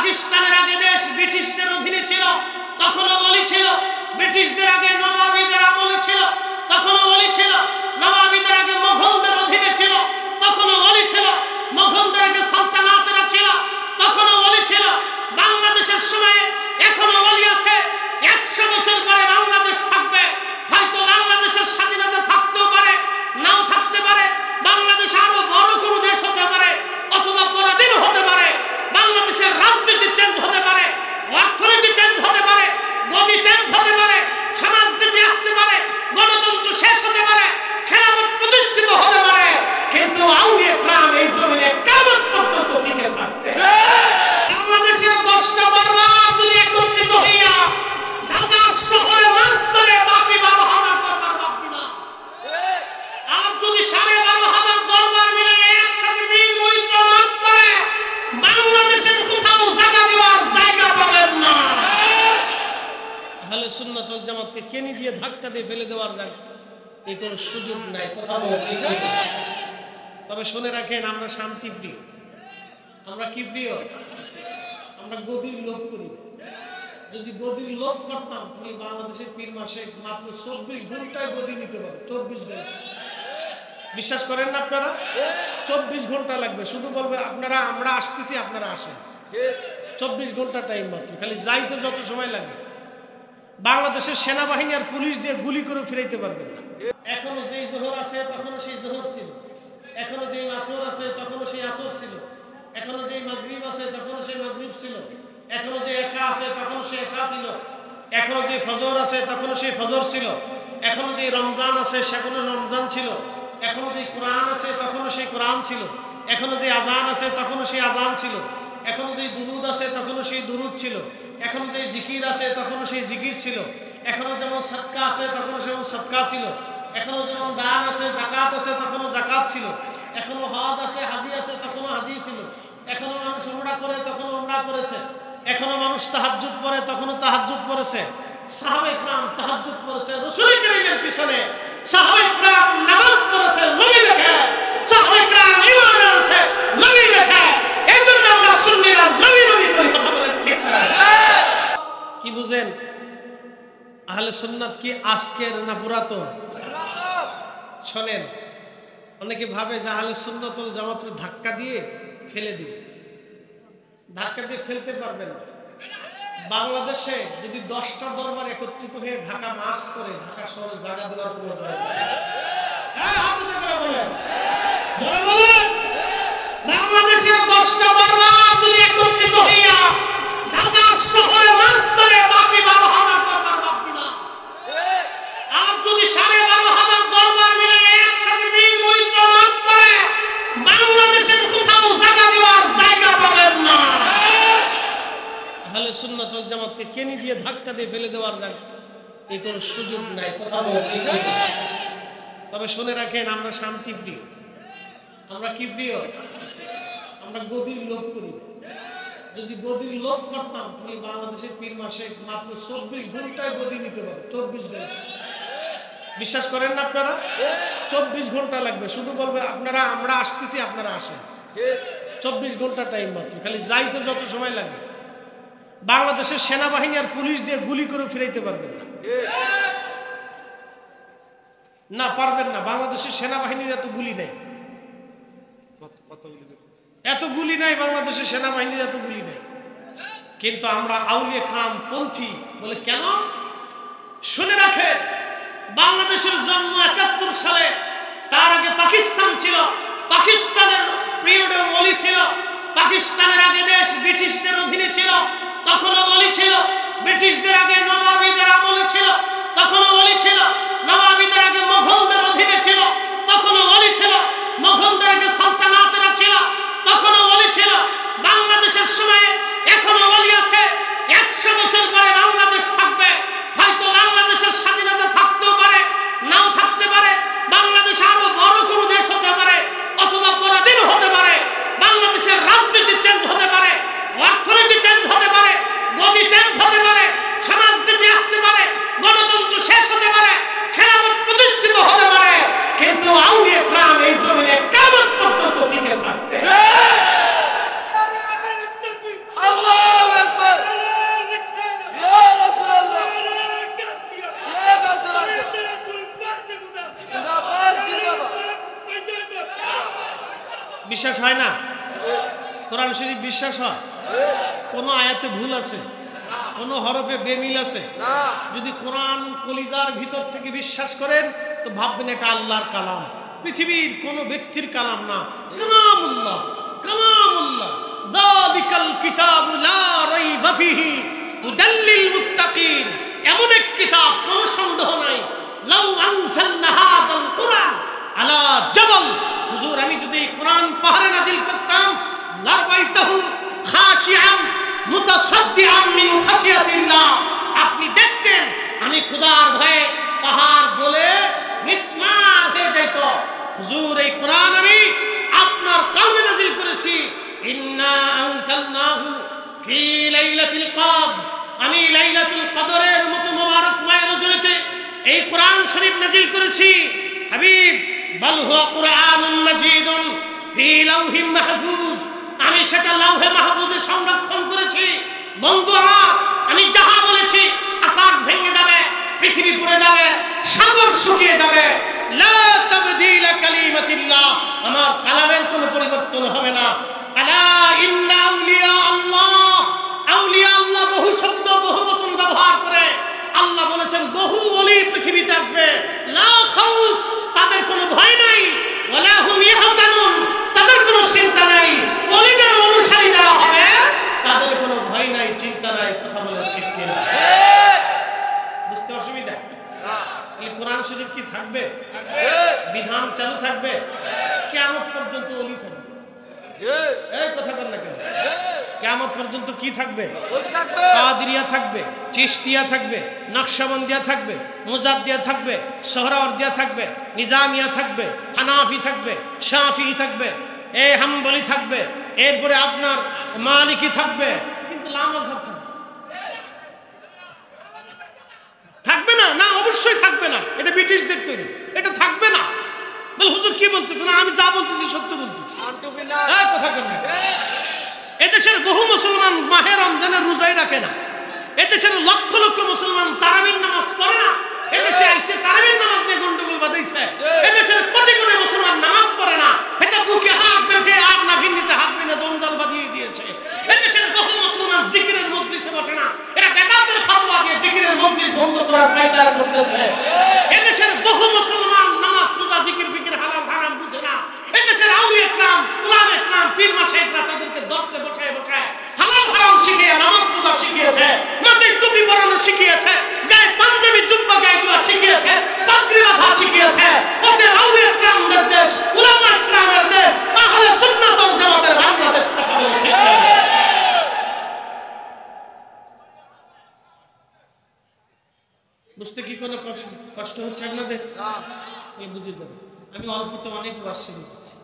পাকিস্তানের আগে দেশ ব্রিটিশদের অধীনে ছিল, তখনও ওলি ছিল। ব্রিটিশদের আগে নবাবীদের আমলে ছিল, তখনও ওলি ছিল। নবাবীদের আগে মুঘলদের অধীনে ছিল, তখনও ওলি ছিল। মুঘলদের আগে সালতানাতেরা ছিল, তখনও ওলি ছিল। বাংলাদেশের সময়ে এখনো ওলি আছে। 100 বছর পরে বাংলাদেশ থাকবে। হয়তো বাংলাদেশের স্বাধীনতা থাকতেও পারে, নাও থাকতে পারে। বাংলাদেশ আরো বড় কোনো দেশ হতে পারে, অথবা পরাধীন হতে পারে। বাংলাদেশের রাজনীতি চেঞ্জ হতে পারে, অর্থনীতি চেঞ্জ হতে পারে, গদি চেঞ্জ হতে পারে, সমাজনীতি আসতে পারে, গণতন্ত্র শেষ হতে পারে, খেলাফত প্রতিষ্ঠিত হতে পারে। কিন্তু আউলিয়া কেরাম এই জমিনে কিয়ামত পর্যন্ত টিকে থাকবে। বাংলাদেশের 10টা দরবার যদি একত্রিত হইয়া ঢাকা শহরে মার্চ করে বাকি 12,000 দরবার বাদ দিলাম, আর যদি 12,500 দরবার মিলে একসাথে মিল মরিচ মার্চ করে, বাংলাদেশের কোথাও জায়গা দেওয়ার জায়গা পাবেন না। আহলে সুন্নাত ওয়াল জামাতকে কেনি দিয়ে ধাক্কা দিয়ে ফেলে দেওয়ার জায়গা এই কোনো সুযোগ নাই। কথা বলেন ঠিক আছে? তবে শুনে রাখেন, আমরা শান্তি প্রিয়। আমরা কি প্রিয়? আমরা গদির লোভ করি। যদি গদির লোভ করতাম তাহলে বাংলাদেশের পীর মাসে মাত্র 24 ঘন্টায় গদি নিতে পারে। 24 ঘন্টা। বিশ্বাস করেন না আপনারা? 24 ঘন্টা লাগবে। শুধু বলবে আপনারা আমরা আসতেছি, আপনারা আসেন। 24 ঘন্টা টাইম মাত্র। খালি যাইতে যত সময় লাগে। বাংলাদেশের সেনাবাহিনী আর পুলিশ দিয়ে গুলি করে ফিরাইতে পারবেন না। এখনো যেই জোহর আছে তখনও সেই জোহর ছিল, এখনো যেই আসর আছে তখনও সেই আসর ছিল, এখনো যেই মাগরিব আছে তখনও সেই মাগরিব ছিল, এখনো যে এশা আছে তখনও সেই এশা ছিল, এখনো যে ফজর আছে তখনও সেই ফজর ছিল, এখনো যে রমজান আছে সেখনো রমজান ছিল, এখনো যে কোরআন আছে তখনও সেই কোরআন ছিল, এখনো যে আজান আছে তখনও সেই আজান ছিল, এখনো যে দুরুদ আছে তখনও সেই দুরুদ ছিল, এখনো যে জিকির আছে তখনও সেই জিকির ছিল, এখনো যেমন সদকা আছে তখনও সেমন সদকা ছিল, এখনো যেমন দান আছে যাকাত আছে তখনও যাকাত ছিল, এখনো হজ আছে হাজি আছে তখনও হাজি ছিল, এখনো মানুষ উমরা করে তখনও উমরা করেছে, এখনো মানুষ তাহাজ্জুদ পড়ে তখনও তাহাজ্জুদ পড়েছে। সাহাবায়ে কেরাম তাহাজ্জুদ পড়েছে রাসূল কারীমের পিছনে, সাহাবায়ে কেরাম নামাজ পড়েছে নবী দেখে, সাহাবায়ে কেরাম ঈমান আনছে নবী দেখে। এজন্য আমরা সুন্নিরা নবী নবী করে কথা বলেন ঠিক না? কি বুঝেন? আহলে সুন্নাত কি আজকের না পুরাতন? শোনেন, অনেকে ভাবে যে আহলে সুন্নাত ওয়াল জামাতের ধাক্কা দিয়ে ফেলে দিবে। ধাক্কা দিয়ে ফেলতে পারবেন না। বাংলাদেশে যদি 10টা দরবার একত্রিত হয়ে ঢাকা মার্চ করে ঢাকা শহরে জায়গা দেওয়ার কোনো জায়গা নেই। বাংলাদেশের 10টা দরবার যদি একত্রিত হইয়া ঢাকা শহরে মার্চ করে বাকি 12,000 দরবার বাদ দিলাম, আর যদি 12,500 দরবার মিলে একসাথে মিল মরিচ মার্চ করে, বাংলাদেশের কোথাও জায়গা দেওয়ার জায়গা পাবেন না। আহলে সুন্নাত ওয়াল জামাতকে কেনি দিয়ে ধাক্কা দিয়ে ফেলে দেওয়ার জায়গা এই কোনো সুযোগ নাই। কথা বলেন ঠিক আছে? তবে শুনে রাখেন, আমরা শান্তি প্রিয়। আমরা কি প্রিয়? আমরা গদির লোভ করি। যদি গদির লোভ করতাম তাহলে বাংলাদেশের পীর মাসে মাত্র 24 ঘন্টায় গদি নিতে পারে। 24 ঘন্টা। বিশ্বাস করেন না আপনারা? 24 ঘন্টা লাগবে। শুধু বলবে আপনারা আমরা আসতেছি, আপনারা আসেন। 24 ঘন্টা টাইম মাত্র। খালি যাইতে যত সময় লাগে। বাংলাদেশের সেনাবাহিনী আর পুলিশ দিয়ে গুলি করে ফিরাইতে পারবেন না। না, পারবেন না। বাংলাদেশের সেনাবাহিনীর এত গুলি নাই, এত গুলি নাই। বাংলাদেশের সেনাবাহিনীর এত গুলি নাই। কিন্তু আমরা আউলিয়া কেরাম পন্থী বলে কেন? শুনে রাখেন, বাংলাদেশের জন্ম 71 সালে। তার আগে পাকিস্তান ছিল। পাকিস্তানের পিরিয়ডে ওলি ছিল। পাকিস্তানের আগে দেশ ব্রিটিশদের অধীনে ছিল, তখনও ওলি ছিল। ব্রিটিশদের আগে নবাবীদের আমলে ছিল, তখনও ওলি ছিল। নবাবীদের আগে মুঘলদের অধীনে ছিল, তখনও ওলি ছিল। মুঘলদের আগে সালতানাতেরা ছিল, তখনও ওলি ছিল। বাংলাদেশের সময়ে এখনো ওলি আছে। 100 বছর পরে বাংলাদেশ থাকবে। হয়তো বাংলাদেশের স্বাধীনতা থাকতেও পারে, নাও থাকতে পারে। বাংলাদেশ আরো বড় কোনো দেশ হতে পারে, অথবা পরাধীন হতে পারে। বাংলাদেশের রাজনীতি চেঞ্জ হতে পারে, অর্থনীতি চেঞ্জ হতে পারে, গদি চেঞ্জ হতে পারে, সমাজনীতি আসতে পারে, গণতন্ত্র শেষ হতে পারে, খেলাফত প্রতিষ্ঠিত হতে পারে। কিন্তু আউলিয়া কেরাম এই জমিনে কিয়ামত পর্যন্ত টিকে থাকবে। আল্লাহ হয় না? কোরআন শরীফ বিশ্বাস হয়? কোন আয়াতে ভুল আছে? কোন হরফে বেমিল আছে? যদি কোরআন কলিজার ভিতর থেকে বিশ্বাস করেন তো ভাববেন এটা আল্লাহর কালাম, পৃথিবীর কোন ব্যক্তির কালাম না, কালামুল্লাহ, কালামুল্লাহ। যালিকাল কিতাবু লা রাইবা ফিহি হুদাল লিল মুত্তাকিন। এমন এক কিতাব, কোনো সন্দেহ নাই। লাউ আনজালনা হাযাল কুরআন আলা জাবাল, হুজুর আমি যদি কোরআন পাহাড়ে নাজিল করতাম, লারবাইতাহু খাশিআন মুতাসাদ্দিআন মিন খাশিয়াতিল্লাহ, আপনি দেখতেন আমি খোদার ভয়ে পাহাড় গলে মিসমার হয়ে যেত। হুজুর এই কোরআন আমি আপনার কলমে নাজিল করেছি। ইন্না আনজালনাহু ফি লাইলাতিল কদর, আমি লাইলাতুল কদরের মতো মুবারকময় রজনীতে এই কোরআন শরীফ নাজিল করেছি। হাবিব বাল হুয়া কুরআনুন মাজিদুন ফি লাউহিম মাহফুজ, আমি সেটা লাউহে মাহফুজে সংরক্ষণ করেছি। বন্ধু আমার, আমি যাহা বলেছি আকাশ ভেঙে যাবে, পৃথিবী পুড়ে যাবে, সাগর শুকিয়ে যাবে, লা তাবদীলা কালিমাতিল্লাহ, আমার কালামের কোনো পরিবর্তন হবে না। আলা ইন্না আউলিয়া আল্লাহ, আউলিয়া আল্লাহ বহু শব্দ বহু বচন ব্যবহার করে। আল্লাহ বলেছেন বহু ওলি পৃথিবীতে আসবে, লা খাউফ, তাদের কোনো ভয় নাই, ওয়ালা হুম ইয়াহজানুন, তাদের কোনো চিন্তা নাই। ওলিদের অনুসারী যারা হবে তাদের কোনো ভয় নাই, চিন্তা নাই। কথা বলেন ঠিক কিনা? বুঝতে অসুবিধা? তাহলে কোরআন শরীফ কি থাকবে? বিধান চালু থাকবে, কিয়ামত পর্যন্ত ওলি থাকবে। এই কথা বল না কেন? কিয়ামত পর্যন্ত কি থাকবে? কাদেরিয়া থাকবে, চিশতিয়া থাকবে, নকশবন্দিয়া থাকবে, মুজাদ্দিয়া থাকবে, সোহরাওয়ার্দিয়া থাকবে, নিজামিয়া থাকবে, হানাফি থাকবে, শাফিঈ থাকবে, এই হাম্বলি থাকবে, এরপরে আপনার মালিকি থাকবে, কিন্তু লামাযহাব থাকবে না। না, অবশ্যই থাকবে না, এটা ব্রিটিশদের তৈরি, এটা থাকবে না। বল হুজুর কি বলতেছেন? আমি যা বলতেছি সত্য বলতেছি। কথা কেন? এদেশের বহু মুসলমান মাহে রমজানের রোজাই রাখে না। এদেশের লক্ষ লক্ষ মুসলমান তারাবির নামাজ পড়ে না। এদেশে আইসে তারাবির নামাজ নিয়ে গন্ডগোল বাঁধাইছে। এদেশের কোটি কোটি মুসলমান নামাজ পড়ে না, এটা বুকে হাত বেঁধে আর নাভির নিচে হাত বেঁধে জঞ্জাল বাঁধিয়ে দিয়েছে। এদেশের বহু মুসলমান জিকিরের মজলিসে বসে না, এরা বেদাতের ফাতোয়া দিয়ে জিকিরের মজলিস বন্ধ করার কায়দা করতেছে। এদেশের বহু মুসলমান নামাজ রোজা জিকির ফিকির হালাল হারাম বুঝে না। এদেশের আউলিয়া ইকরাম, উলামা ইকরাম, পীর মাশায়েখরা তাদেরকে দর্শে বসায় বসায় হালাল হারাম শিখিয়ে নামাজ রোজা শিখিয়েছে, মাথায় টুপি পরানো শিখিয়েছে, গায়ে পাঞ্জাবি জুব্বা গায়ে দেওয়া শিখিয়েছে, পাগড়ি বাঁধা শিখিয়েছে। ওদের আউলিয়া ইকরামদের দেশ, উলামা ইকরামের দেশ, আহলে সুন্নাত ওয়াল জামাতের বাংলাদেশ। কথা বলে ঠিক না? বুঝতে কি কোনো কষ্ট হচ্ছে আপনাদের? বুঝে যাবে, আমি অল্পতে অনেক ওয়াজ শুরু করছি।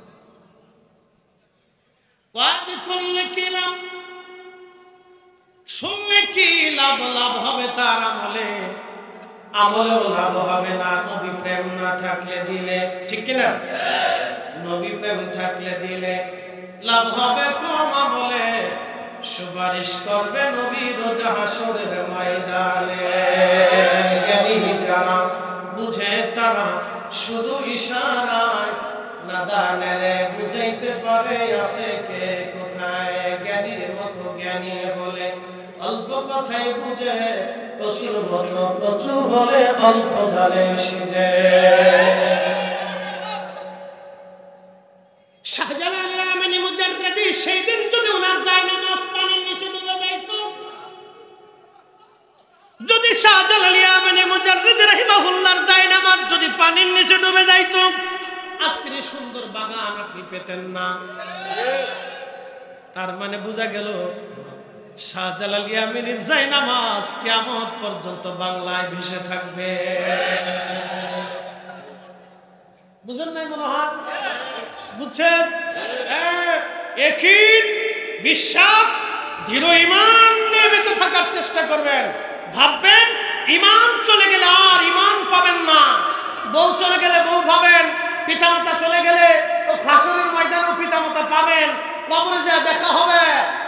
ওয়াজ করলে কি লাভ, শুনলে কি লাভ? লাভ হবে তার আমলে, আমলেও লাভ হবে না নবী প্রেম না থাকলে দিলে। ঠিক কিনা? নবী প্রেম থাকলে দিলে লাভ হবে কম, আমলে সুপারিশ করবে নবী রোজ হাসরের ময়দানে। জ্ঞানী যারা বুঝে তারা শুধু ইশারায়, নাদানেরে বুঝাইতে পারে আছে কে কোথায়। জ্ঞানীর মতো জ্ঞানী হলে অল্প কথাই বুঝে, পশুর মতো কচু হলে অল্প ঝালে সিজে। শাহজালাল আমিনী মুজাররদি সেই দিন যদি ওনার জায়নামাজ পানির নিচে ডুবে যাইত, যদি শাহজালাল আমিনী মুজাররদি রাহিমাহুল্লাহর জায়নামাজ যদি পানির নিচে ডুবে যাইত, আজকের এই সুন্দর বাগান আপনি পেতেন না। তার মানে বোঝা গেল শাহজালাল আমিনীর জায়নামাজ কিয়ামত পর্যন্ত বাংলায় ভেসে থাকবে। বুঝেন নাই মনে হয়? বুঝছেন? একই বিশ্বাস, দৃঢ় ঈমান নিয়ে বেঁচে থাকার চেষ্টা করবেন। ভাববেন ঈমান চলে গেলে আর ঈমান পাবেন না। বউ চলে গেলে বউ পাবেন, পিতামাতা চলে গেলে ও হাসরের ময়দানেও পিতামাতা পাবেন, কবরে যা দেখা হবে।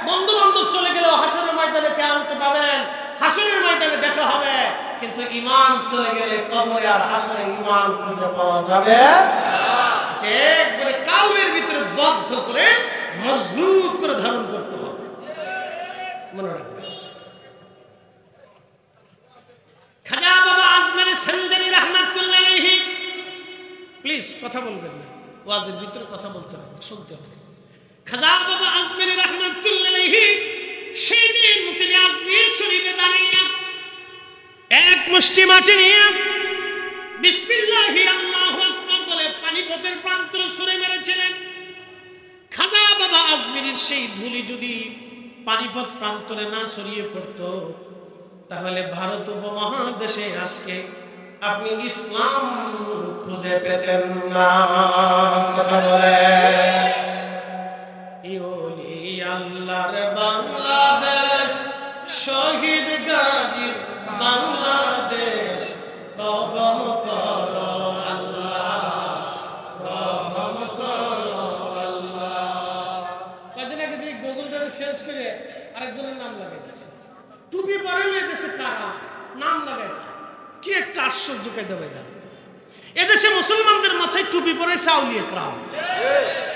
বন্ধু বান্ধব চলে গেলেও হাসরের ময়দানে কিয়ামতে পাবেন, হাসরের ময়দানে দেখা হবে। কিন্তু ঈমান চলে গেলে কবরে আর হাসরে ঈমান খুঁজে পাওয়া যাবে না। একবারে কালবের ভিতরে বদ্ধ করে মজবুত করে ধারণ করতে হবে। মনে রাখবেন, খাজা বাবা আজমের সেন্দারি রাহমাতুল্লাহ আলাইহি, প্লিজ কথা বলবেন না, ওয়াজের ভিতরে কথা বলতে হবে, শুনতে হবে। খাজা বাবা আজমের রাহমাতুল্লাহ আলাইহি সেই দিন তিনি আজমির শরীফে দাঁড়িয়ে এক মুষ্টি মাটি নিয়ে বিসমিল্লাহি আল্লাহু আকবার বলে পানিপথের প্রান্তরে ছুঁড়ে মেরেছিলেন। খাজা বাবা আজমিরের সেই ধুলি যদি পানিপথ প্রান্তরে না ছড়িয়ে পড়তো, তাহলে ভারত উপমহাদেশে আজকে আপনি ইসলাম খুঁজে পেতেন না। কথা বলে ওলি আল্লাহর বাংলাদেশ, শহীদ গাজীর বাংলাদেশ, রহম করো আল্লাহ, রহম করো আল্লাহ। কদিন আগে দিয়ে গজলটাকে শেষ করে আরেকজনের নাম লাগাই দিচ্ছে। টুপি পরে এদেশে কারা নাম লাগাই, কি একটা আশ্চর্য কায়দা বেদা। এদেশে মুসলমানদের মাথায় টুপি পরেছে আউলিয়া کرام,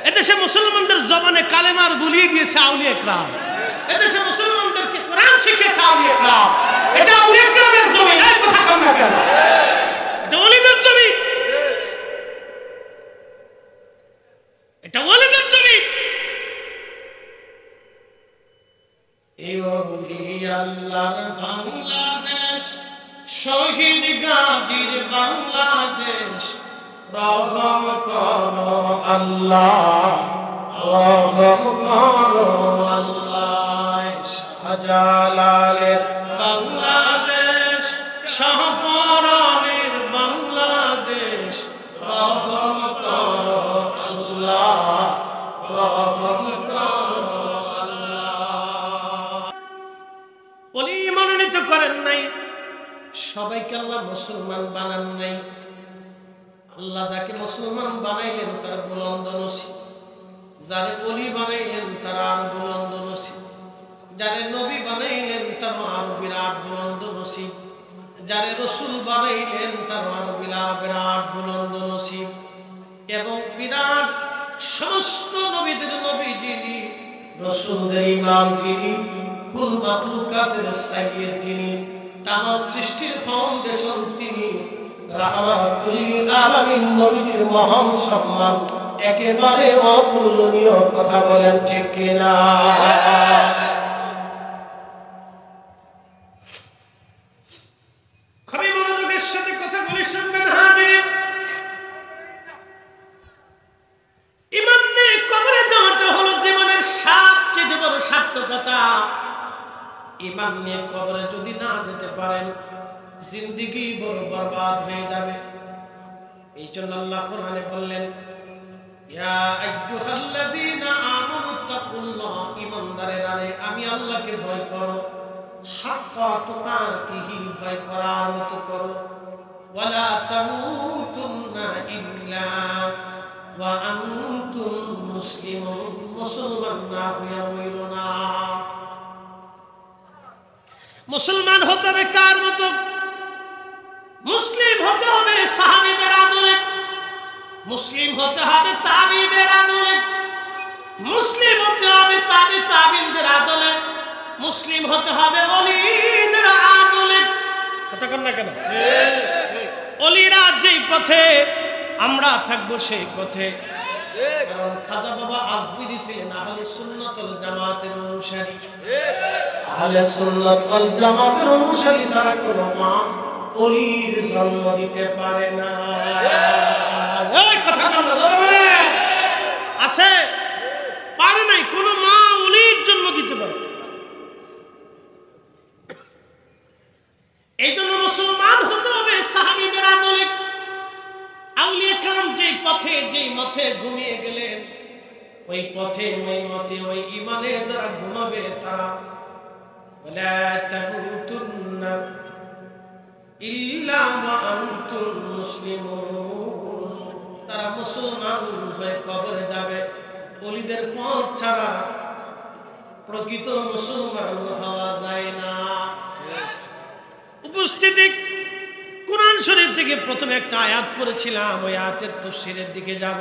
এদেশে মুসলমানদের জবানে কালেমার বুলিয়ে দিয়েছে আউলিয়া کرام, এদেশে মুসলমানদেরকে কোরআন শিখিয়েছে আউলিয়া کرام। এটা আউলিয়া کرامের জমি, এই কথা কম না কেন? এটা ওলিদের জমি, এটা ওলিদের জমি। এই ওলি আল্লাহর বাংলাদেশ, শহীদ গাজীর বাংলাদেশ, রহম করো আল্লাহ, রহম করো আল্লাহ। শাহজালালের বাংলাদেশ, শাহপরানের বাংলাদেশ, রহম করো আল্লাহ, রহম করো আল্লাহ। ওলি মনোনীত করেন নাই, সবাইকে আল্লাহ মুসলমান বানান নাই। আল্লাহ যাকে মুসলমান বানাইলেন তার বুলন্দ নসিব, যারে ওলি বানাইলেন তার আরো বুলন্দ নসিব, যারে নবী বানাইলেন তার আরো বিরাট বুলন্দ নসিব, যারে রসুল বানাইলেন তার আরো বিরাট বুলন্দ নসিব। এবং বিরাট সমস্ত নবীদের নবী যিনি, রসুলদের ইমাম যিনি, কুল মাখলুকাতের সাইয়্যিদ যিনি, তামাম সৃষ্টির ফাউন্ডেশন তিনি, রাহমাতুল লিল আলামিন নবীজির মহান সম্মান একেবারে অতুলনীয়। কথা বলেন ঠিক কিনা? খুবই মনোযোগের সাথে কথা বলে শুনবেন। হাজির, ঈমান নিয়ে কবরে যাওয়াটা হলো জীবনের সবচেয়ে বড় সার্থকতা। ঈমান নিয়ে কবরে যদি না যেতে পারেন, জিন্দেগি বড় বরবাদ হয়ে যাবে। এই জন্য আল্লাহ কোরআনে বললেন, ইয়া আইয়ুহাল্লাযীনা আমানু তাকুল্লাহ, ঈমানদারেরা আমি আল্লাহকে ভয় করো, হাক্কা তুকাতিহি, ভয় করার মতো করো, ওয়ালা তামুতুন্না ইল্লা ওয়া আনতুম মুসলিমুন, মুসলমান না হয়ে মরো না। মুসলমান হতে হবে কার মতো? মুসলিম হতে হবে সাহাবীদের আদলে, মুসলিম হতে হবে তাবিঈদের আদলে, মুসলিম হতে হবে তাবিঈদের আদলে, মুসলিম হতে হবে ওলিদের আদলে। কথা কন না কেন? ওলিরা যেই পথে, আমরা থাকবো সেই পথে। কারণ খাজা বাবা আজমিরি ছিলেন আহলে সুন্নাত ওয়াল জামাতের অনুসারী। আহলে সুন্নাত ওয়াল জামাতের অনুসারী ছাড়া কোনো মা ওলির জন্ম দিতে পারে না। এই কথা বলে আছে, পারে নাই, কোনো মা ওলির জন্ম দিতে পারে। এই জন্য মুসলমান হতে হবে সাহাবীদের আদলে। আউলিয়া کرام যেই মথে ঘুমিয়ে গেলেন, ওই পথে, ওই মতে, ওই ঈমানে যারা ঘুমাবে তারা ওয়ালা তামুতুন্না ইল্লা ওয়া আনতুম মুসলিমুন, তারা মুসলমান হয়ে কবরে যাবে। ওলিদের পথ ছাড়া প্রকৃত মুসলমান হওয়া যায় না। উপস্থিতি, কোরআন শরীফ থেকে প্রথমে একটা আয়াত পড়েছিলাম, ওই আয়াতের তাফসীরের দিকে যাব।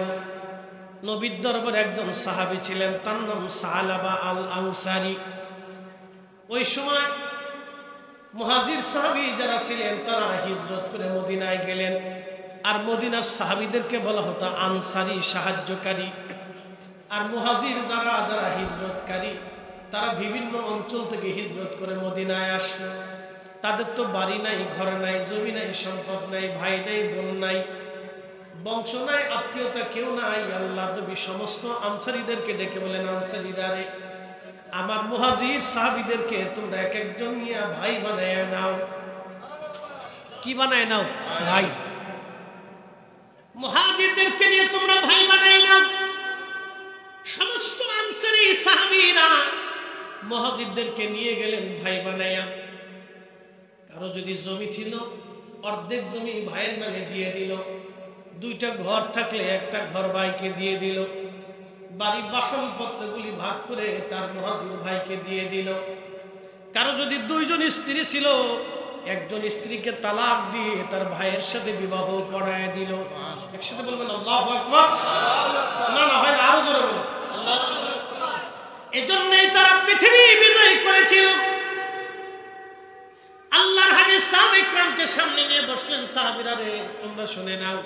নবীর দরবারে একজন সাহাবী ছিলেন, তার নাম সালাবা আল আনসারী। ওই সময় মুহাজির সাহাবী যারা ছিলেন তারা হিজরত করে মদিনায় গেলেন, আর মদিনার সাহাবীদেরকে বলা হতো আনসারী, সাহায্যকারী। আর মুহাজির যারা যারা হিজরতকারী তারা বিভিন্ন অঞ্চল থেকে হিজরত করে মদিনায় আসলো। তাদের তো বাড়ি নাই, ঘর নাই, জমি নাই, সম্পদ নাই, ভাই নাই, বোন নাই, বংশ নাই, আত্মীয়তা কেউ নাই। আল্লাহ নবী সমস্ত আনসারীদেরকে ডেকে বলেন, আনসারীরা রে, আমার মুহাজির সাহাবীদেরকে তোমরা এক একজন নিয়ে ভাই বানায় নাও। কি বানায় নাও? ভাই। মুহাজিরদেরকে নিয়ে তোমরা ভাই বানায় নাও। সমস্ত আনসারী সাহাবীরা মুহাজিরদেরকে নিয়ে গেলেন ভাই বানায়া। কারো যদি জমি ছিল অর্ধেক জমি ভাইয়ের নামে দিয়ে দিল, দুইটা ঘর থাকলে একটা ঘর ভাইকে দিয়ে দিল, বাড়ির বাসনপত্রগুলি ভাগ করে তার মুহাজির ভাইকে দিয়ে দিল। কারো যদি দুইজন স্ত্রী ছিল, একজন স্ত্রীকে তালাক দিয়ে তার ভাইয়ের সাথে বিবাহ পড়ায় দিল। একসাথে বলবেন আল্লাহু আকবার। না না হয় না, আরো জোরে বলুন আল্লাহু আকবার। এজন্যই তারা পৃথিবী বিজয় করেছিল। আল্লাহর হাবিব সাহাবা ইকরামকে সামনে নিয়ে বসলেন, সাহাবীরা রে, তোমরা শুনে নাও,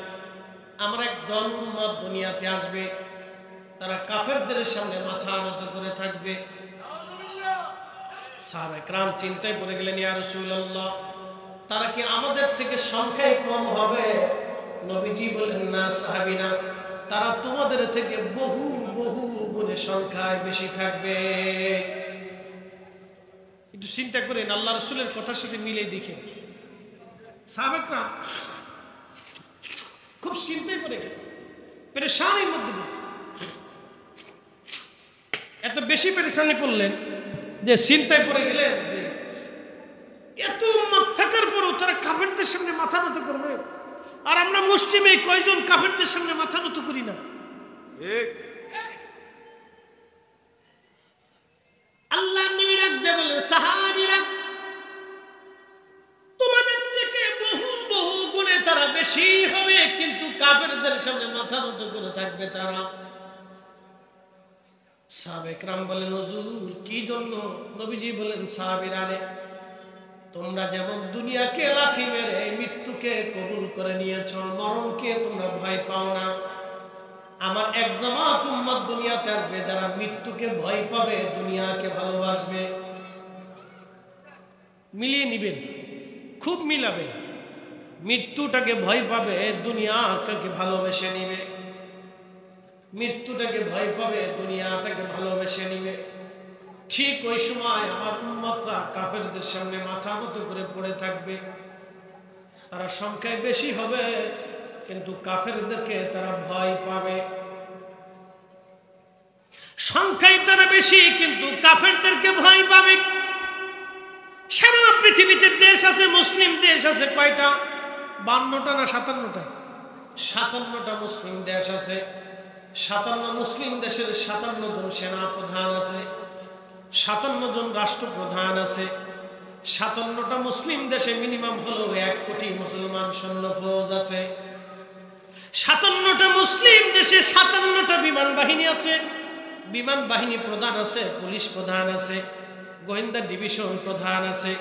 আমার এক দল উম্মত দুনিয়াতে আসবে, তারা কাফেরদের সামনে মাথা নত করে থাকবে। সাহাবা ইকরাম চিন্তায় পড়ে গেলেন, ইয়া রাসূলুল্লাহ, তারা কি আমাদের থেকে সংখ্যায় কম হবে? নবীজি বলেন, না সাহাবীরা, তারা তোমাদের থেকে বহু বহু গুণে সংখ্যায় বেশি থাকবে। একটু চিন্তা করেন, আল্লাহ রাসূলের কথার সাথে মিলে দেখেন। সাহাবা ইকরাম খুব চিন্তায় পড়ে গেলেন, পেরেশানির মধ্যে এত বেশি পেরেশানি পড়লেন যে চিন্তায় পড়ে গেলেন যে এত উম্মত থাকার পরও তারা কাফেরদের সামনে মাথা নত করবে, আর আমরা মুসলিমে কয়জন কাফেরদের সামনে মাথা নত করি না? আল্লাহ নবী রাখতে বলেন, সাহাবীরা, তোমাদের থেকে বহু বহু গুণে তারা বেশি হবে, কিন্তু কাফেরদের সামনে মাথা নত করে থাকবে তারা। সাহাবা ইকরাম বলেন, হুজুর কি জন্য? নবীজি বলেন, সাহাবীরা রে, তোমরা যেমন দুনিয়াকে লাথি মেরে মৃত্যুকে কবুল করে নিয়েছো, মরণকে তোমরা ভয় পাও না, আমার এক জামাত উম্মত দুনিয়াতে আসবে যারা মৃত্যুকে ভয় পাবে, দুনিয়াকে ভালোবাসবে। মিলিয়ে নিবেন, খুব মিলাবেন। মৃত্যুটাকে ভয় পাবে, দুনিয়াকে ভালোবেসে নিবে। মৃত্যুটাকে ভয় পাবে, দুনিয়াটাকে ভালোবেসে নিবে। ঠিক ওই সময় আমার উম্মতরা কাফেরদের সামনে মাথা নত করে পড়ে থাকবে। তারা সংখ্যায় বেশি হবে, কিন্তু কাফেরদেরকে তারা ভয় পাবে। সংখ্যায় তারা বেশি, কিন্তু কাফেরদেরকে ভয় পাবে। সারা পৃথিবীতে দেশ আছে, মুসলিম দেশ আছে কয়টা? 52টা না 57টা? 57টা মুসলিম দেশ আছে। 57 মুসলিম দেশের 57 জন সেনা প্রধান আছে, 57 জন রাষ্ট্রপ্রধান আছে। 57টা মুসলিম দেশে মিনিমাম হলো 1 কোটি মুসলমান সৈন্য ফৌজ আছে। 57টা মুসলিম দেশে 57টা বিমান বাহিনী আছে, বিমান বাহিনী প্রধান আছে, পুলিশ প্রধান আছে, গোয়েন্দা ডিভিশন প্রধান আছে।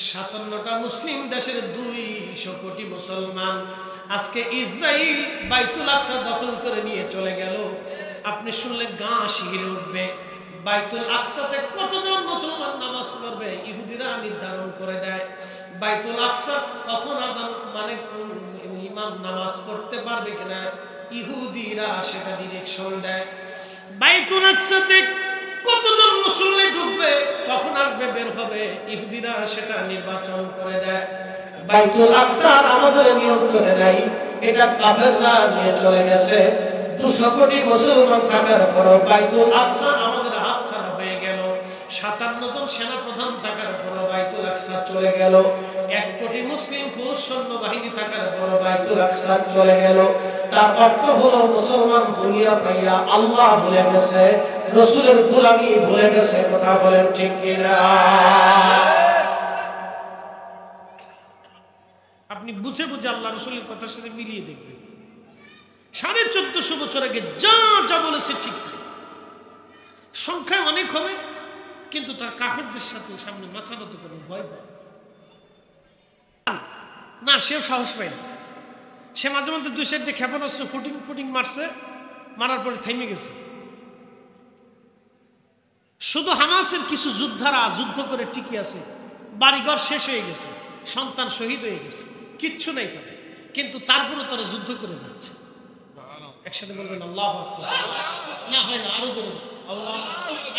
57টা মুসলিম দেশের 200 কোটি মুসলমান। আজকে ইসরাইল বাইতুল আকসা দখল করে নিয়ে চলে গেল, আপনি শুনলে গা শিহরে উঠবে। বাইতুল আকসাতে কতজন মুসলমান নামাজ পড়বে ইহুদিরা নির্ধারণ করে দেয়। বাইতুল আকসা কখন আযান মানে ইমাম নামাজ পড়তে পারবে কিনা ইহুদিরা সেটা ডিরেকশন দেয়। বাইতুল আকসাতে কতজন মুসল্লি ঢুকবে, কখন আসবে বের হবে, ইহুদিরা সেটা নির্বাচন করে দেয়। বাইতুল আকসা আমাদের নিয়ন্ত্রণে নাই, এটা কাফেররা নিয়ে চলে গেছে। 200 কোটি মুসলমান থাকার পর বাইতুল আকসা আমাদের হাতছাড়া হয়ে গেল। 57 জন সেনা প্রধান থাকার পর বাইতুল আকসা চলে গেল। 1 কোটি মুসলিম ফৌজ সৈন্য বাহিনী থাকার পর বাইতুল আকসা চলে গেল। তার অর্থ হলো মুসলমান দুনিয়া পাইয়া আল্লাহ ভুলে গেছে, রাসূলের গোলামি ভুলে গেছে। কথা বলেন ঠিক কিনা? আপনি বুঝে বুঝে আল্লাহ রাসূলের কথার সাথে মিলিয়ে দেখবেন। 1450 বছর আগে যা যা বলেছে ঠিক তাই। সংখ্যায় অনেক হবে, কিন্তু তার কাফেরদের সাথে সামনে মাথা নত করে ভয় পায় না, সেও সাহস পায় না। সে মাঝে মধ্যে 2-4টি ক্ষেপণাস্ত্র ফুটিং মারছে, মারার পরে থেমে গেছে। শুধু হামাসের কিছু যোদ্ধারা যুদ্ধ করে টিকে আছে, বাড়িঘর শেষ হয়ে গেছে, সন্তান শহীদ হয়ে গেছে, কিচ্ছু নেই তাদের, কিন্তু তারপরে তারা যুদ্ধ করে যাচ্ছে। একসাথে বলবেন আল্লাহু আকবার। না হয় না, আরো জোরে আল্লাহ,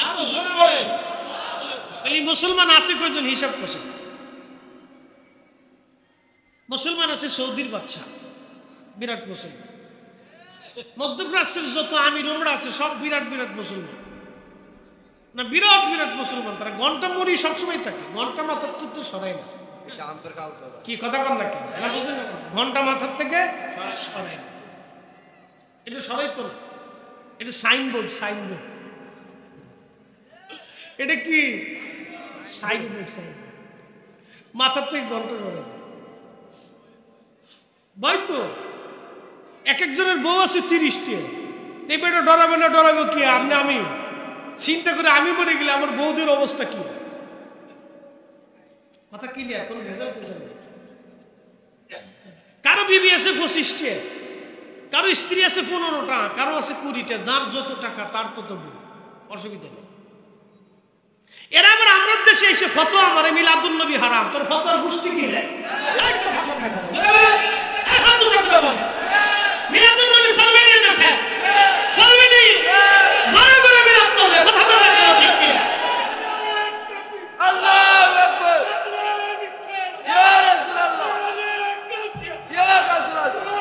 আরো জোরে বলেন। তাহলে মুসলমান আছে কয়জন হিসাব করছে? মুসলমান আছে সৌদির বাদশা, বিরাট মুসলমান। মধ্যপ্রাচ্যের যত আমির ওমরা আছে সব বিরাট বিরাট মুসলমান, না বিরাট বিরাট মুসলমান। তারা ঘন্টা মরি সবসময় থাকে, ঘন্টা মাথার তো সরাই না। কি কথা কন না কেন? ঘন্টা মাথার থেকে সরাই না, এটা সরাই তো না, এটা সাইনবোর্ড। এটা কি সাইনবোর্ড? মাথার থেকে ঘন্টা সরাই না ভাই। তো এক একজনের বউ আছে 30টি, এই বেটা ডরাবে না, ডরাবে কি? আমি চিন্তা করে আমি মরে গেলে আমার বউদের অবস্থা কি? কথা ক্লিয়ার, কোন ভেজাল টেজাল নেই। কারো বিবি আছে 25টি, কারো স্ত্রী আছে 15টা, কারো আছে 20টা। যার যত টাকা তার তত বউ, অসুবিধা নেই। এরা আবার আমরা দেশে এসে ফতোয়া মারে মিলাদুন নবী হারাম। তোর ফতোয়ার গোষ্ঠী কি? মিলাদুন নবী চলবে না, দেখে চলবে না, মারা করে মিলাদ চলবে। কথা বলে আল্লাহু আকবার, ইয়া রাসূলুল্লাহ, ইয়া রাসূলুল্লাহ।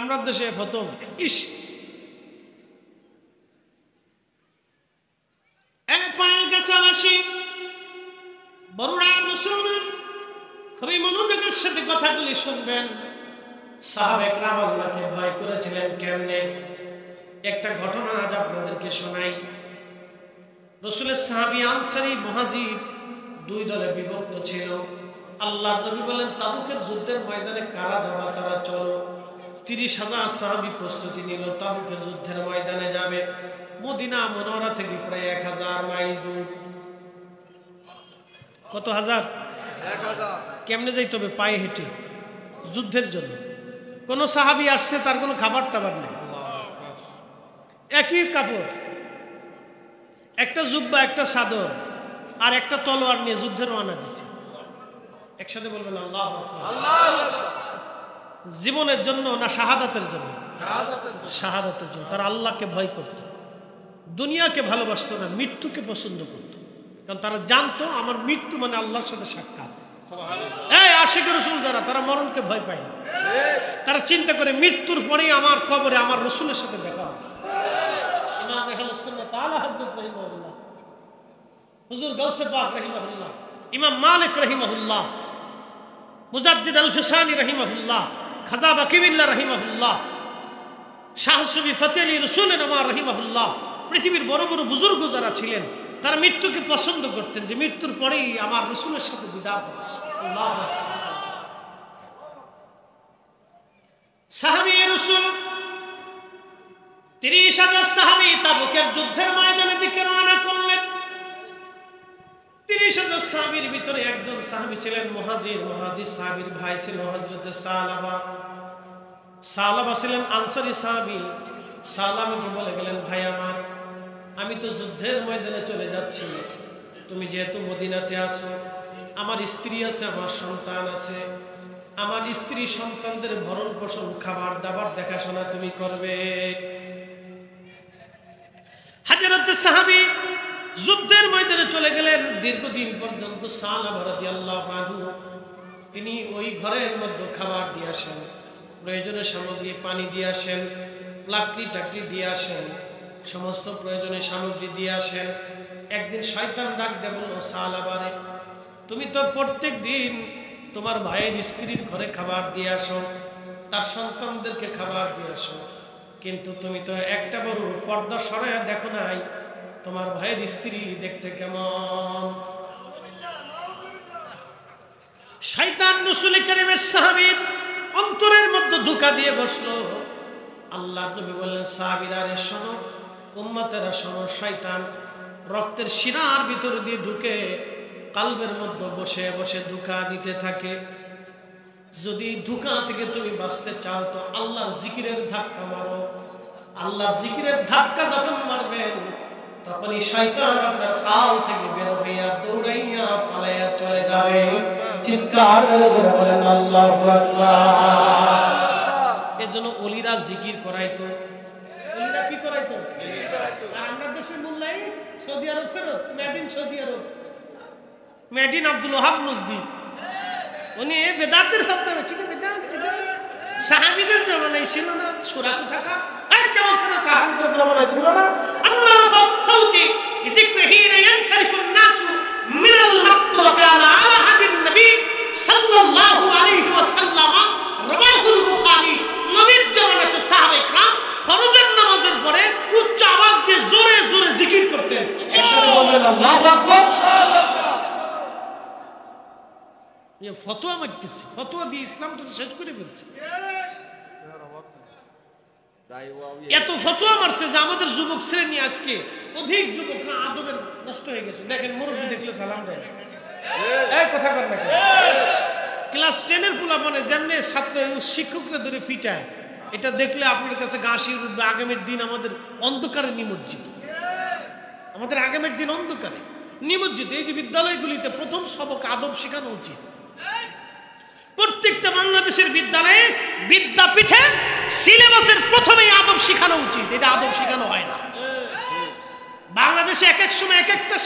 আমরা দেশে ফতোয়া ইস বড়রা মুসলমান খুবই মনোযোগের সাথে কথাগুলি শুনবেন। সাহাবে কেরাম আল্লাহকে ভয় করেছিলেন কেমনে, একটা ঘটনা আজ আপনাদেরকে শোনাই। রাসূলের সাহাবী আনসারী মুহাজির 2 দলে বিভক্ত ছিল। আল্লাহর নবী বলেন, তাবুকের যুদ্ধের ময়দানে কারা যাবা তারা চলো। 30,000 সাহাবী প্রস্তুতি নিল, তাবুকের যুদ্ধের ময়দানে যাবে। মদিনা মুনাওয়ারা থেকে প্রায় 1000 মাইল দূর। কত হাজার? 1000। কেমনে যাইতে হবে? পায়ে হেঁটে, যুদ্ধের জন্য। কোন সাহাবী আসছে, তার কোনো খাবার টাবার নেই, একই কাপড়, একটা জুব্বা, একটা চাদর আর একটা তলোয়ার নিয়ে যুদ্ধে রওনা দিচ্ছে। একসাথে বলবেন আল্লাহু আকবার। আল্লাহু আকবার। জীবনের জন্য না শাহাদাতের জন্য? শাহাদাতের। শাহাদাতের জন্য। তারা আল্লাহকে ভয় করত, দুনিয়াকে ভালোবাসতো না, মৃত্যুকে পছন্দ করত। কারণ তারা জানতো আমার মৃত্যু মানে আল্লাহর সাথে সাক্ষাৎ। এই আশিক রাসূল যারা, তারা মরণকে ভয় পায় না। তারা চিন্তা করে মৃত্যুর পরেই আমার কবরে আমার রাসূলের সাথে দেখা হবে। ইমাম আহলুস সুন্নাহ তাআলা হযরত রাহিমাহুল্লাহ, হুজুর গাউসে পাক রাহিমাহুল্লাহ, ইমাম মালিক রাহিমাহুল্লাহ, মুজাদ্দিদ আল-ফিসানি রাহিমাহুল্লাহ, খাজা বাকিবিল্লাহ রাহিমাহুল্লাহ, শাহ সুফি ফতেহ আলী রসুলের নামা রাহিমাহুল্লাহ, পৃথিবীর বড় বড় বুজুর্গ যারা ছিলেন তারা মৃত্যুকে পছন্দ করতেন, যে মৃত্যুর পরেই আমার রসুলের সাথে দিদার হবে। আল্লাহু আকবার। সাহাবী রাসূল 30,000 সাহাবী তাবুকের যুদ্ধের ময়দানের দিকে রওনা করলেন। 30,000 সাহাবীর ভিতরে একজন সাহাবী ছিলেন মুহাজির। মুহাজির সাহাবীর ভাই ছিল হযরত সালাবা। সালাবা ছিলেন আনসারী সাহাবী। সালাবাকে বলে গেলেন, ভাই আমার, আমি তো যুদ্ধের ময়দানে চলে যাচ্ছি, তুমি যেহেতু মদিনাতে আসো, আমার স্ত্রী আছে, আমার সন্তান আছে, আমার স্ত্রী সন্তানদের ভরণ পোষণ, খাবার দাবার দেখাশোনা তুমি করবে। হযরত সাহাবী যুদ্ধের ময়দানে চলে গেলেন। দীর্ঘদিন পর্যন্ত সালাবা রাদিয়াল্লাহু আনহু তিনি ওই ঘরের মধ্যে খাবার দিয়ে আসেন, প্রয়োজনীয় সামগ্রী, পানি দিয়ে আসেন, লাকড়ি টাকড়ি দিয়ে আসেন, সমস্ত প্রয়োজনীয় সামগ্রী দিয়ে আসেন। একদিন শয়তান ডাক দিয়ে বলল, সালাবারে, তুমি তো প্রত্যেক দিন তোমার ভাইয়ের স্ত্রীর ঘরে খাবার দিয়ে আসো, তার সন্তানদেরকে খাবার দিয়ে আসো, কিন্তু তুমি তো একটা বড় পর্দা সরাইয়া দেখো নাই তোমার ভাইয়ের স্ত্রী দেখতে কেমন। শয়তান রাসূল কারীমের সাহাবীর অন্তরের মধ্যে ধোঁকা দিয়ে বসলো। আল্লাহ নবী বললেন, সাহাবীরা রে শোনো, উম্মতেরা শোনো, শয়তান রক্তের শিরার ভিতর দিয়ে ঢুকে কালবের মধ্যে বসে বসে ধোঁকা দিতে থাকে। যদি ধোঁকা থেকে তুমি বাঁচতে চাও তো আল্লাহর জিকিরের ধাক্কা মারো। আল্লাহর জিকিরের ধাক্কা যখন মারবেন তখনই শয়তান আপনার কাল থেকে বের হইয়া দৌড়াইয়া পালাইয়া চলে যাবে। চিৎকার করে বলেন আল্লাহু আকবার। এজন্য ওলিরা জিকির করাইতো। ওলিরা কি করাইতো? আর আমরা দেশের মোল্লাই সৌদি আরব ফেরত, made in Saudi Arab, made in Abdul Wahab Najdi. উনি বেদাতের হত্যা ছিল। বেদাত সাহাবীদের জমানায় ছিল না। সুরাত থাকা কেমন ছিল? সাহাবীদের জমানায় ছিল না। আল্লাহর সাউতি যিকরিহি ইয়ানসারিফুন নাসু মিনাল মাক্তু ওয়া কানা আলা হাদিন নবী সাল্লাল্লাহু আলাইহি ওয়াসাল্লাম রাবাহুল বুখারী। নবীর জমানাতে সাহাবায়ে کرام ফরজের নামাজের পরে উচ্চ আওয়াজ দিয়ে জোরে জোরে জিকির করতেন। একসাথে বলবেন আল্লাহু আকবার। ये ফতোয়া মারতেছে, ফতোয়া দিয়ে ইসলামটা শেষ করে ফেলছে। এত ফতোয়া মারছে যে আমাদের যুবক শ্রেণী আজকে অধিক যুবক না আদবের নষ্ট হয়ে গেছে। দেখেন মুরব্বি দেখলে সালাম দেয় না। এই কথা কর না। ক্লাস 10 এর পোলাপানে যেমনি ছাত্র শিক্ষকরা ধরে পিটায়, এটা দেখলে আপনার কাছে গা শিউরে উঠবে। আগামীর দিন আমাদের অন্ধকারে নিমজ্জিত, আমাদের আগামীর দিন অন্ধকারে নিমজ্জিত। এই যে বিদ্যালয়গুলিতে প্রথম সবক আদব শেখানো উচিত। প্রত্যেকটা বাংলাদেশের বিদ্যালয়ে বিদ্যাপীঠে সিলেবাসের প্রথমেই আদব শেখানো উচিত। এটা আদব শেখানো হয় না। বাংলাদেশে এক এক সময় এক একটা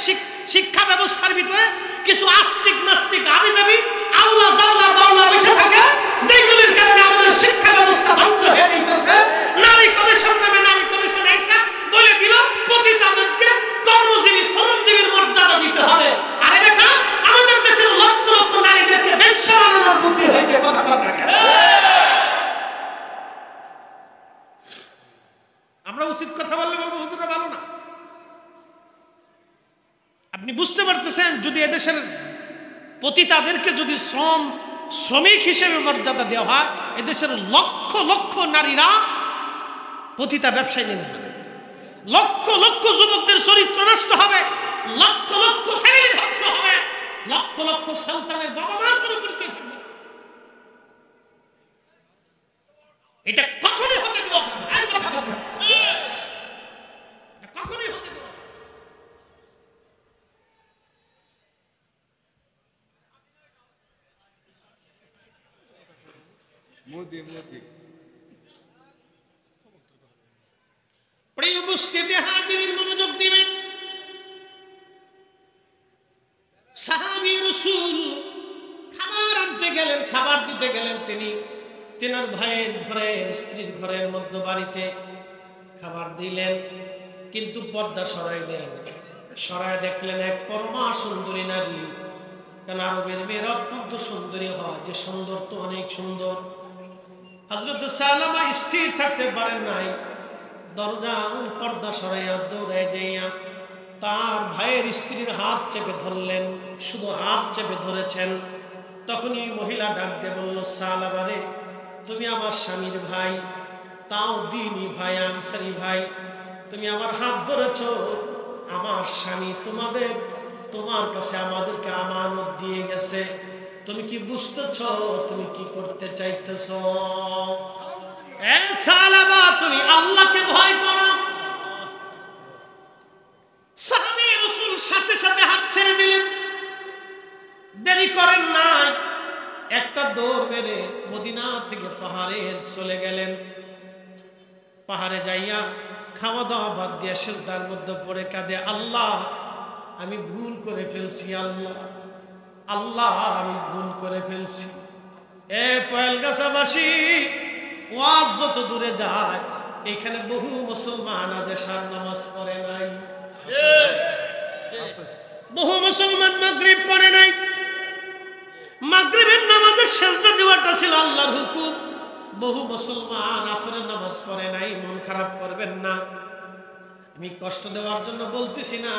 শিক্ষা ব্যবস্থার ভিতরে কিছু আস্তিক নাস্তিক আবিদাবি আউলা দাউলা বাউলা বসে থাকে, যেগুলির কারণে আমাদের শিক্ষা ব্যবস্থা ধ্বংস হয়ে যাইতেছে। নারী কমিশন নামে নারী কমিশন আইছে বলে দিল পতিতাদেরকে কর্মজীবী শ্রমজীবীর মর্যাদা দিতে হবে। আরে বেটা, আমাদের দেশের লক্ষ লক্ষ নারীদেরকে বেশ্যা বানানোর বুদ্ধি হয়েছে। কথা বলা থাকে। আমরা উচিত কথা বললে বলবো হুজুররা ভালো না। আপনি বুঝতে পারতেছেন, যদি এদেশের পতিতাদেরকে যদি শ্রমিক হিসেবে মর্যাদা দেওয়া হয়, এদেশের লক্ষ লক্ষ নারীরা পতিতা ব্যবসায় নেমে যাবে। লক্ষ লক্ষ যুবকদের চরিত্র নষ্ট হবে, লক্ষ লক্ষ ফ্যামিলি ধ্বংস হবে, লক্ষ লক্ষ সন্তানের বাবা মার কোনো পরিচয় থাকবে। এটা কখনই হতে দেওয়া হবে না। কখনই হতে দেওয়া। প্রিয় উপস্থিতি হাজিরিন, মনোযোগ দিবেন। সাহাবী রাসূল খাবার আনতে গেলেন, খাবার দিতে গেলেন। তিনি তেনার ভাইয়ের ঘরের স্ত্রীর ঘরের মধ্য বাড়িতে খাবার দিলেন, কিন্তু পর্দা সরাই দেন। সরাই দেখলেন এক পরমা সুন্দরী নারী। কারণ আরবের মেয়েরা অত্যন্ত সুন্দরী হয়, যে সুন্দর তো অনেক সুন্দর। হযরত সালামা স্থির থাকতে পারেন নাই, দরজা পর্দা সরাইয়া দৌড়ায় যাইয়া তার ভাইয়ের স্ত্রীর হাত চেপে ধরলেন। শুধু হাত চেপে ধরেছেন, তখনই মহিলা ডাক দিয়ে বলল, সালামা রে, তুমি আমার স্বামীর ভাই, তাও দ্বীনি ভাই, আনসারী ভাই। তুমি আমার হাত ধরেছ, আমার স্বামী তোমার কাছে আমাদেরকে আমানত দিয়ে গেছে। তুমি কি বুঝতেছ তুমি কি করতে চাইতেছ? এ সালামা, তুমি আল্লাহকে ভয় করো। সাহাবী রাসূল সাথে সাথে হাত ছেড়ে দিলেন, দেরি করেন নাই। একটা দৌড় মেরে মদিনা থেকে পাহাড়ে চলে গেলেন। পাহাড়ে যাইয়া খাওয়া দাওয়া বাদ দিয়ে সিজদার মধ্যে পড়ে কাঁদে, আল্লাহ আমি ভুল করে ফেলছি, আল্লাহ আমি ভুল করে ফেলছি। এ পয়েলগাছাবাসী, ওয়াজ যত দূরে যায়, এখানে বহু মুসলমান আজ এশার নামাজ পড়ে নাই, বহু মুসলমান মাগরিব পড়ে নাই। মাগরিবের নামাজে সিজদা দেওয়াটা ছিল আল্লাহর হুকুম। বহু মুসলমান আসরের নামাজ পড়ে নাই। মন খারাপ করবেন না, আমি কষ্ট দেওয়ার জন্য বলতেছি না,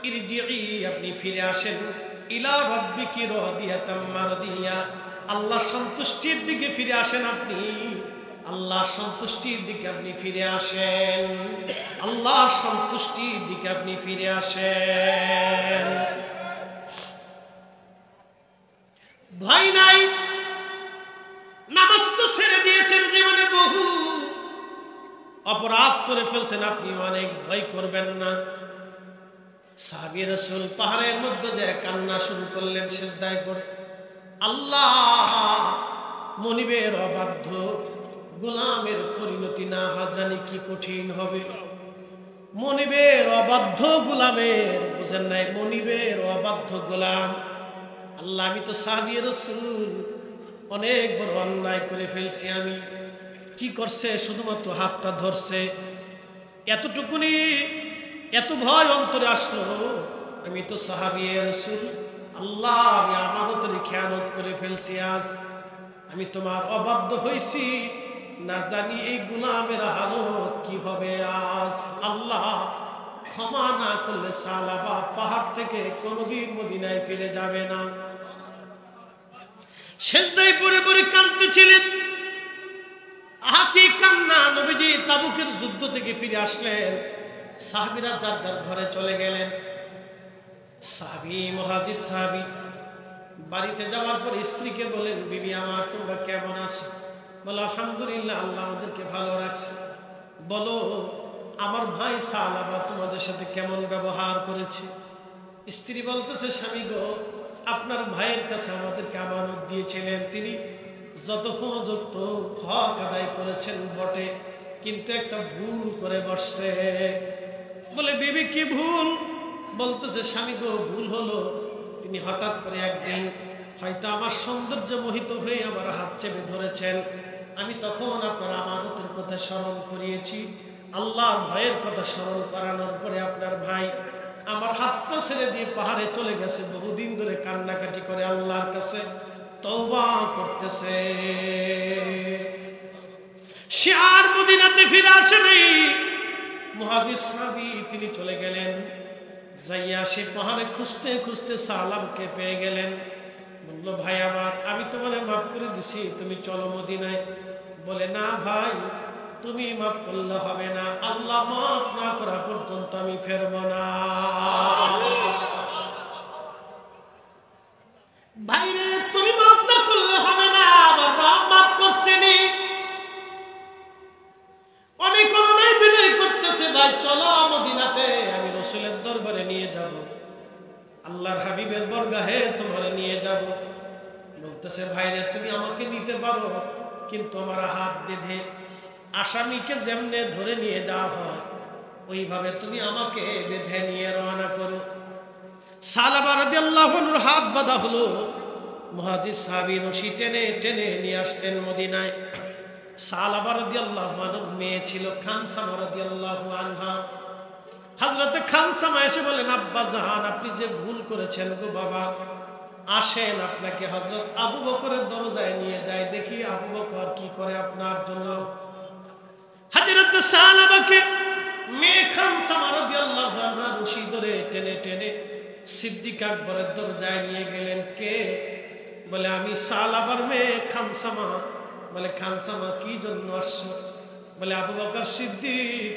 ইরজিই, আপনি ফিরে আসেন, ইলা রাব্বিকি রাদিয়াতাম মারদিয়া, আল্লাহর সন্তুষ্টির দিকে ফিরে আসেন। আপনি আল্লাহর সন্তুষ্টির দিকে আপনি ফিরে আসেন, আল্লাহর সন্তুষ্টির দিকে আপনি ফিরে আসেন। ভয় নাই, নামাজ তো ছেড়ে দিয়েছেন, জীবনে বহু অপরাধ করে ফেলছেন, আপনি অনেক ভয় করবেন না। সাহাবী রাসূল পাহাড়ের মধ্যে যে কান্না শুরু করলেন সিজদায় পড়ে, আল্লাহ, মনিবের অবাধ্য গোলামের পরিণতি না জানি কি কঠিন হবে। মনিবের অবাধ্য গোলামের, বুঝেন নাই, মনিবের অবাধ্য গোলাম। আল্লাহ, আমি তো সাহাবী রাসূল অনেক বড় অন্যায় করে ফেলছি। আমি কি করছে, শুধুমাত্র হাতটা ধরছে, এতটুকুনি এত ভয় অন্তরে আসলো। আমি তো সাহাবী রাসূল, আল্লাহ, আমি আমানতের খেয়ানত করে ফেলছি। আজ আমি তোমার অবাধ্য হইছি, না জানি এই গোলামের হালত কি হবে আজ। আল্লাহ, ক্ষমা না করলে সালাবা পাহাড় থেকে কোনদিন মদিনায় ফিরে যাবে না। সিজদায় পড়ে পড়ে কাঁদতেছিলেন। আহাকি কান্না। নবীজি তাবুকের যুদ্ধ থেকে ফিরে আসলেন, সাহাবীরা যার যার ঘরে চলে গেলেন। সাহাবী, মুহাজির সাহাবী বাড়িতে যাওয়ার পর স্ত্রীকে বলেন, বিবি আমার, তোমরা কেমন আছো? বলো, আলহামদুলিল্লাহ, আল্লাহ আমাদেরকে ভালো রাখছে। বলো, আমার ভাই সালাবা তোমাদের সাথে কেমন ব্যবহার করেছে? স্ত্রী বলতেছে, স্বামী গো, আপনার ভাইয়ের কাছে আমাদেরকে আমানত দিয়েছিলেন, তিনি যথোপযুক্ত হক আদায় করেছেন বটে, কিন্তু একটা ভুল করে বসছে। বলে, বিবি কি ভুল? বলতেছে, স্বামী গো, ভুল হলো, তিনি হঠাৎ করে একদিন হয়তো আমার সৌন্দর্য মোহিত হয়ে আমার হাত চেপে ধরেছেন। আমি তখন আপনার আমানতের কথা স্মরণ করিয়েছি। আল্লাহর ভয়ের কথা স্মরণ করানোর পরে আপনার ভাই আমার হাতটা ছেড়ে দিয়ে পাহাড়ে চলে গেছে। বহুদিন ধরে কান্নাকাটি করে আল্লাহর কাছে তওবা করতেছে। সে আর মদিনাতে ফিরে আসেনি। মুহাজির সাহাবী তিনি চলে গেলেন। যাইয়া সে পাহাড়ে খুঁজতে খুঁজতে সালামকে পেয়ে গেলেন। বলল, ভাই আমার, আমি তোমারে মাফ করে দিছি, তুমি চলো মদিনায়। বলে, না ভাই, তুমি মাফ করলে হবে না, আল্লাহ মাফ না করা পর্যন্ত আমি ফেরবো না। ভাইরে, তুমি মাফ না করলে হবে না, আমার রব মাফ করছেনি। অনেক অন্যায় বিনয় করতেছে, ভাই চলো মদিনাতে, আমি রাসূলের দরবারে নিয়ে যাব, আল্লাহর হাবিবের বরগাহে তোমারে নিয়ে যাব। বলতেছে, ভাইরে, তুমি আমাকে নিতে পারো, কিন্তু আমার হাত বেঁধে আসামিকে যেমনে ধরে নিয়ে যাওয়া হয় ওইভাবে তুমি আমাকে বেঁধে নিয়ে রওনা করো। সালাবা রাদিয়াল্লাহু আনহুর হাত বাঁধা হলো। মুহাজির সাহাবী রশি টেনে টেনে নিয়ে আসলেন মদিনায়। সালাবা রাদিয়াল্লাহু আনহুর মেয়ে ছিল খানসামা রাদিয়াল্লাহু আনহা। হযরতে খানসামা এসে বলেন, আব্বা জান, আপনি যে ভুল করেছেন গো বাবা, আসেন আপনাকে হযরত আবু বকরের দরজায় নিয়ে যায়, দেখি আবু বকর কি করে আপনার জন্য। হযরত সালাবাকে মেয়ে খানসামা রাদিয়াল্লাহু আনহা রশি ধরে টেনে টেনে সিদ্দিক আকবরের দরজায় নিয়ে গেলেন। কে? বলে, আমি সালাবার মেয়ে খানসামা। বলে, খানসামা, কি জন্য আসছো? বলে, আবু বকর সিদ্দিক,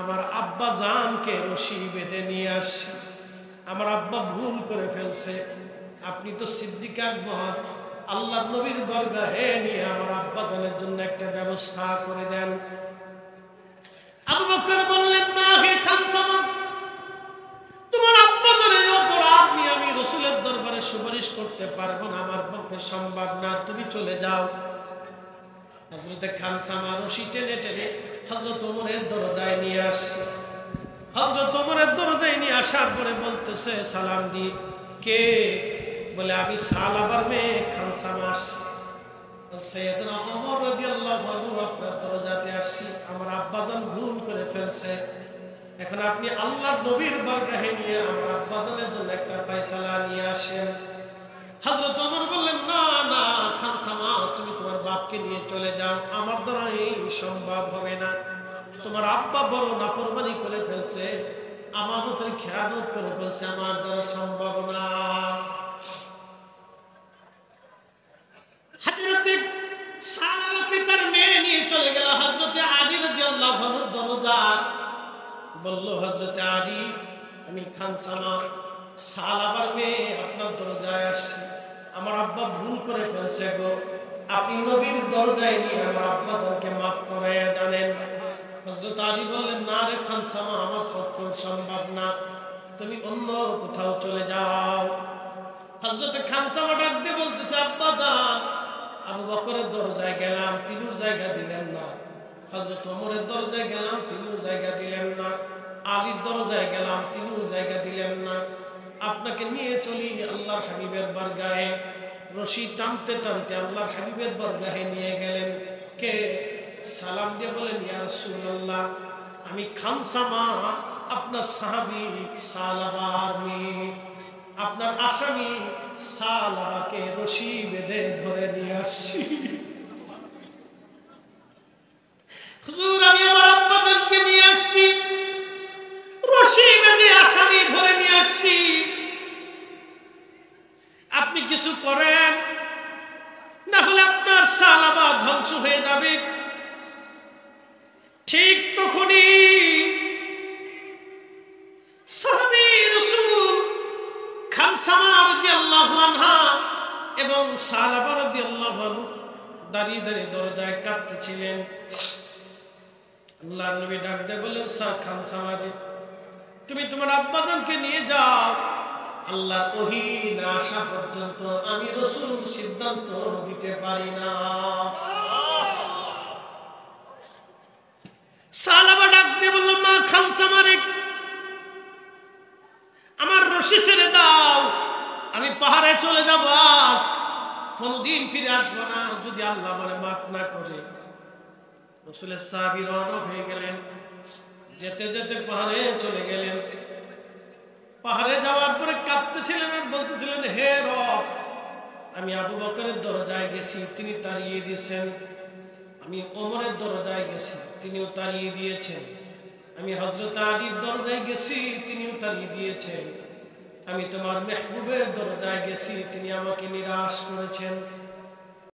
আমার আব্বা জানকে রশি বেঁধে নিয়ে আসছি, আমার আব্বা ভুল করে ফেলছে, আপনি তো সিদ্দিক আকবর, আল্লাহর নবীর দরগাহে নিয়ে আমার আব্বা জানের জন্য একটা ব্যবস্থা করে দেন। আবু বকর বললেন, না হে খানসামা, তোমার আব্বা জানের অপরাধ নিয়ে আমি রাসূলের দরবারে সুপারিশ করতে পারবো না, আমার পক্ষে সম্ভব না, তুমি চলে যাও। হযরতে খানসামা রশি টেনে টেনে হযরত ওমরের দরজায় নিয়ে আসে। হযরত ওমরের দরজায় নিয়ে আসার পরে বলতেছে সালাম দিয়ে, কে? বলে, আমি সালাবার মেয়ে খানসামা আসছি। সাইয়েদনা ওমর রাদিয়াল্লাহু আনহু আপনার দরজাতে আসছি, আমার আব্বাজান ভুল করে ফেলছে, এখন আপনি আল্লাহর নবীর দরগাহে নিয়ে আমার আব্বাজানের জন্য একটা ফয়সালা নিয়ে আসেন। হযরত ওমর বললেন, না না খানসামা, তুমি তোমার বাপকে নিয়ে চলে যাও, আমার দ্বারা এই সম্ভব হবে না। তোমার আব্বা বড় নাফরমানি করে ফেলছে, আমানতের খেয়ানত করে ফেলছে, আমার দ্বারা সম্ভব না। হযরতে সালামাকে তার মেয়ে নিয়ে চলে গেল হযরতে আলী রাদিয়াল্লাহু আনহুর দরজায়। বলল, হযরতে আলী, আমি খানসামা সালাবার মেয়ে আপনার দরজায় আসছি। আমার আব্বা ভুল করে ফেলছে গো, আপনি নবীর দরজায় নিয়ে আমার আব্বা জানকে মাফ করে দেন। হযরত আলী বললেন, না রে খানসামা, আমার পক্ষে সম্ভব না, তুমি অন্য কোথাও চলে যাও। হযরত খানসামা ডাক দিয়ে বলতেছে, আব্বা জান, আবু বকরের দরজায় গেলাম, তিনিও জায়গা দিলেন না। হযরত ওমরের দরজায় গেলাম, তিনিও জায়গা দিলেন না। আলীর দরজায় গেলাম, তিনিও জায়গা দিলেন না। আপনাকে নিয়ে চলি আল্লাহর হাবিবের বারগাহে। রশি টানতে টানতে আল্লাহর হাবিবের বারগাহে নিয়ে গেলেন। কে? সালাম দিয়ে বলেন, ইয়া রাসূলুল্লাহ, আমি খানসামা, আপনার সাহাবী সালাবার মেয়ে, আপনার আসামি সালাবাকে রশি বেঁধে ধরে নিয়ে আসছি। হুজুর, আমি আমার আব্বাদেরকে নিয়ে আসছি, রশি বেঁধে আসামি ধরে নিয়ে আসছি, আপনি কিছু করেন, না হলে আপনার সালাবা ধ্বংস হয়ে যাবে। ঠিক তখনই সাহাবী রাসূল খানসামা রাদিয়াল্লাহু আনহা এবং সালাবা রাদিয়াল্লাহু আনহু দাঁড়িয়ে দাঁড়িয়ে দরজায় কাঁদতেছিলেন। আল্লাহর নবী ডাক দিয়ে বললেন, খানসামা রে, তুমি তোমার আব্বাজানকে নিয়ে যাও, আল্লাহর ওহী না আসা পর্যন্ত আমি রাসূল সিদ্ধান্ত দিতে পারি না। সালাবা ডাক দিয়ে বলল, মা খানসামা রে, আমার রশি ছেড়ে দাও, আমি পাহাড়ে চলে যাব, আজ কোনদিন ফিরে আসবো না, যদি আল্লাহ আমারে মাফ না করে। রাসূলের সাহাবী রওনা হয়ে গেলেন, যেতে যেতে পাহাড়ে চলে গেলেন। পাহাড়ে যাওয়ার পরে কাঁদতেছিলেন আর বলতেছিলেন, হে রব, আমি আবু বকরের দরজায় গেছি, তিনি তাড়িয়ে দিয়েছেন। আমি ওমরের দরজায় গেছি, তিনিও তাড়িয়ে দিয়েছেন। আমি হযরত আলীর দরজায় গেছি, তিনিও তাড়িয়ে দিয়েছেন। আমি তোমার মেহবুবের দরজায় গেছি, তিনি আমাকে নিরাশ করেছেন।